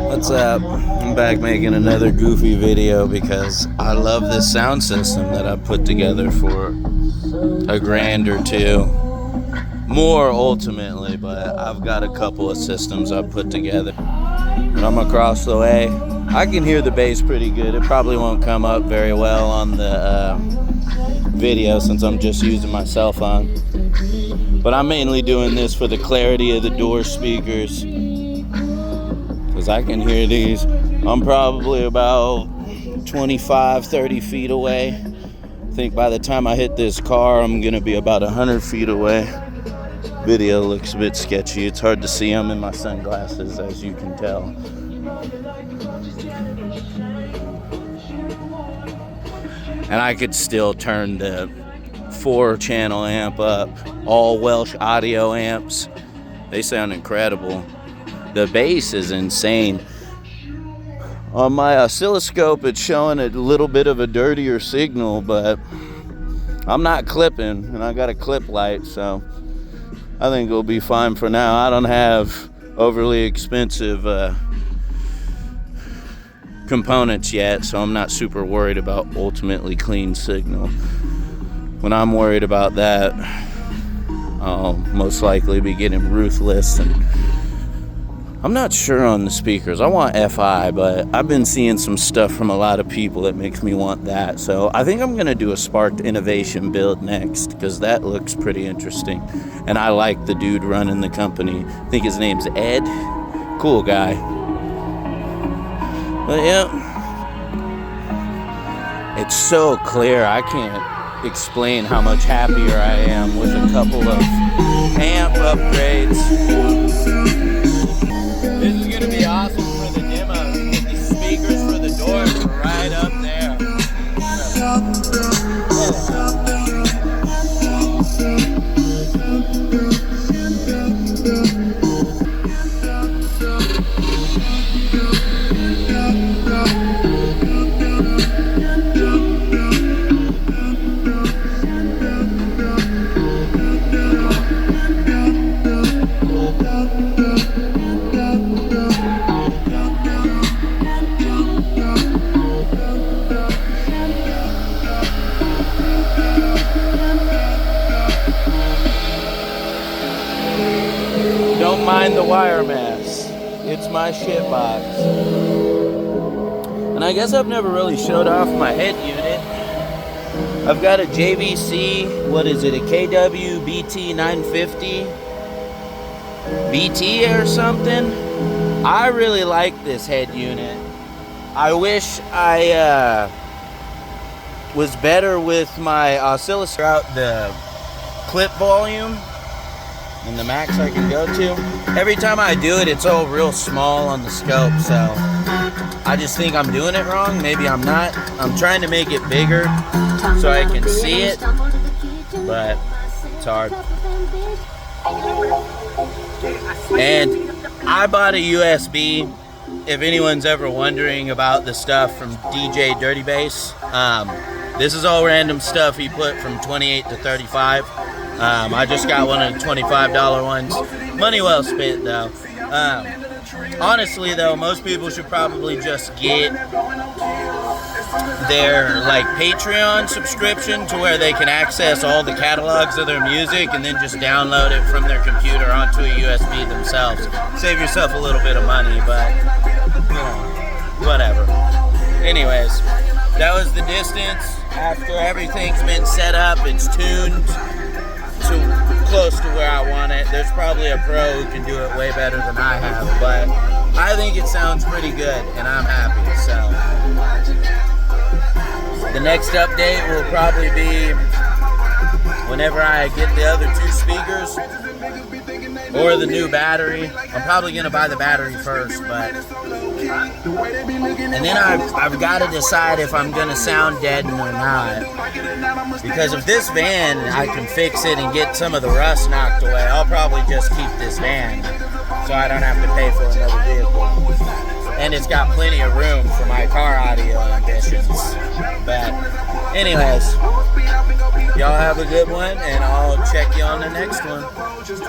What's up? I'm back making another goofy video because I love this sound system that I put together for $1,000 or $2,000. More ultimately, but I've got a couple of systems I've put together. When I'm across the way, I can hear the bass pretty good. It probably won't come up very well on the video since I'm just using my cell phone. But I'm mainly doing this for the clarity of the door speakers, because I can hear these. I'm probably about 25, 30 feet away. I think by the time I hit this car, I'm gonna be about 100 feet away. Video looks a bit sketchy. It's hard to see them in my sunglasses, as you can tell. And I could still turn the 4-channel amp up, all Welsh audio amps. They sound incredible. The bass is insane. On my oscilloscope, it's showing a little bit of a dirtier signal, but I'm not clipping, and I got a clip light, so I think it'll be fine for now. I don't have overly expensive components yet, so I'm not super worried about ultimately clean signal. When I'm worried about that, I'll most likely be getting Ruthless, and I'm not sure on the speakers. I want FI, but I've been seeing some stuff from a lot of people that makes me want that. So I think I'm gonna do a Sparked Innovation build next, because that looks pretty interesting. And I like the dude running the company. I think his name's Ed. Cool guy. But yeah, it's so clear. I can't explain how much happier I am with a couple of amp upgrades. This is gonna be awesome for the demo. The speakers for the doors are right up there. Don't mind the wire mess. It's my shit box. And I guess I've never really showed off my head unit. I've got a JVC, what is it, a KW BT 950 BT or something. I really like this head unit. I wish I was better with my oscilloscope, the clip volume and the max I can go to. Every time I do it, it's all real small on the scope, so I just think I'm doing it wrong. Maybe I'm not. I'm trying to make it bigger so I can see it, but it's hard. And I bought a USB, if anyone's ever wondering about the stuff from DJ Dirty Bass. This is all random stuff he put from 28 to 35. I just got one of the $25 ones. Money well spent, though. Honestly, though, most people should probably just get their Patreon subscription to where they can access all the catalogs of their music and then just download it from their computer onto a USB themselves. Save yourself a little bit of money, but whatever. Anyways, that was the distance. After everything's been set up, it's tuned to close to where I want it. There's probably a pro who can do it way better than I have, but I think it sounds pretty good, and I'm happy. So the next update will probably be whenever I get the other 2 speakers or the new battery. I'm probably gonna buy the battery first, and then I've got to decide if I'm gonna sound deaden or not. Because if this van, I can fix it and get some of the rust knocked away, I'll probably just keep this van so I don't have to pay for another vehicle. And it's got plenty of room for my car audio ambitions. But anyways, y'all have a good one, and I'll check you on the next one.